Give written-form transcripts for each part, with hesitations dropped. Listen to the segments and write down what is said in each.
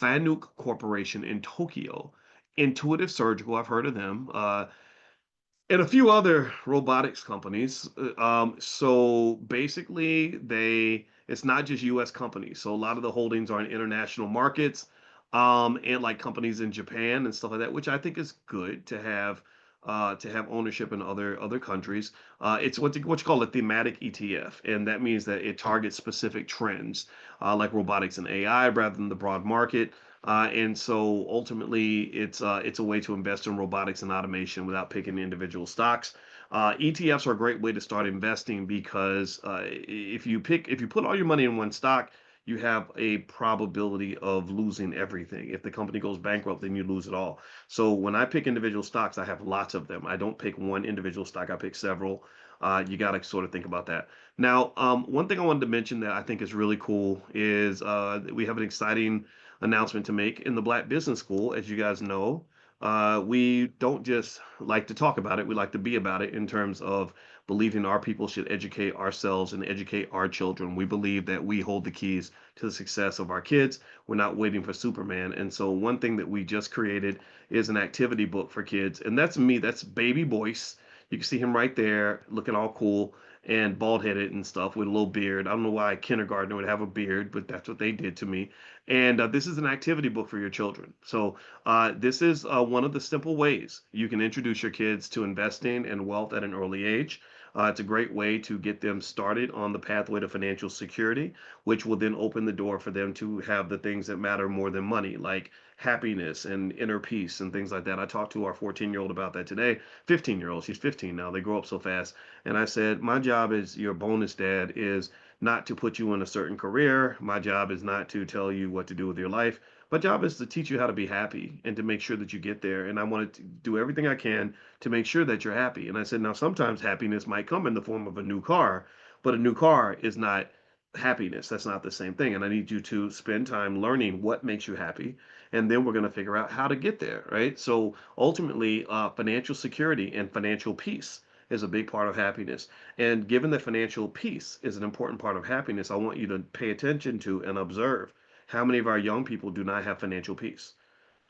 Fanuc Corporation in Tokyo. Intuitive Surgical, I've heard of them. And a few other robotics companies. So basically, it's not just U.S. companies. So a lot of the holdings are in international markets, and like companies in Japan and stuff like that, which I think is good to have ownership in other countries. It's what you call a thematic ETF, and that means that it targets specific trends, like robotics and AI, rather than the broad market. And so ultimately, it's a way to invest in robotics and automation without picking individual stocks. ETFs are a great way to start investing because if you put all your money in one stock, you have a probability of losing everything. If the company goes bankrupt, then you lose it all. So when I pick individual stocks, I have lots of them. I don't pick one individual stock. I pick several. You got to sort of think about that. Now, one thing I wanted to mention that I think is really cool is we have an exciting announcement to make in the Black Business School. As you guys know, we don't just like to talk about it, we like to be about it in terms of believing our people should educate ourselves and educate our children. We believe that we hold the keys to the success of our kids. We're not waiting for Superman. And so, one thing that we just created is an activity book for kids. And that's me, that's baby Boyce. You can see him right there looking all cool and bald headed and stuff with a little beard. I don't know why a kindergartner would have a beard, but that's what they did to me. And this is an activity book for your children. So this is one of the simple ways you can introduce your kids to investing and wealth at an early age. It's a great way to get them started on the pathway to financial security, which will then open the door for them to have the things that matter more than money, like happiness and inner peace and things like that. I talked to our 14-year-old about that today. 15-year-old, she's 15 now. They grow up so fast. And I said, my job as your bonus dad is not to put you in a certain career. My job is not to tell you what to do with your life. My job is to teach you how to be happy and to make sure that you get there. And I want to do everything I can to make sure that you're happy. And I said, now sometimes happiness might come in the form of a new car, but a new car is not happiness. That's not the same thing. And I need you to spend time learning what makes you happy. And then we're going to figure out how to get there, right? So ultimately, financial security and financial peace is a big part of happiness. And given that financial peace is an important part of happiness, I want you to pay attention to and observe how many of our young people do not have financial peace.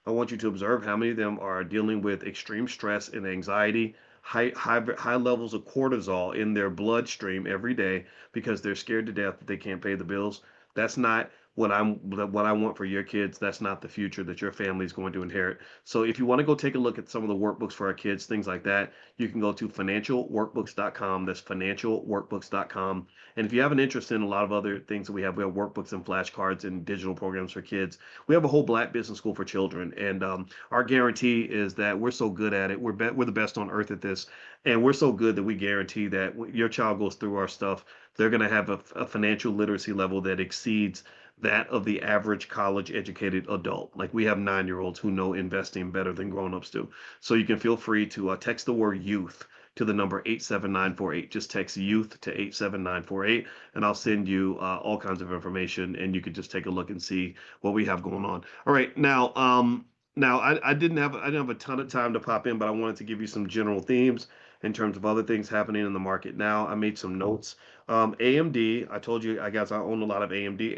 I want you to observe how many of them are dealing with extreme stress and anxiety, high levels of cortisol in their bloodstream every day because they're scared to death that they can't pay the bills. That's not what I want for your kids. That's not the future that your family is going to inherit. So if you want to go take a look at some of the workbooks for our kids, things like that, you can go to financialworkbooks.com. That's financialworkbooks.com. And if you have an interest in a lot of other things that we have workbooks and flashcards and digital programs for kids. We have a whole Black Business School for children, and our guarantee is that we're so good at it. We're the best on earth at this, and we're so good that we guarantee that your child goes through our stuff, they're going to have a financial literacy level that exceeds that of the average college educated adult. Like we have 9-year-olds who know investing better than grown-ups do. So you can feel free to text the word youth to the number 87948. Just text youth to 87948, and I'll send you all kinds of information, and you can just take a look and see what we have going on. All right, now I didn't have a ton of time to pop in, but I wanted to give you some general themes in terms of other things happening in the market now. I made some notes. AMD, I told you, I guess I own a lot of AMD.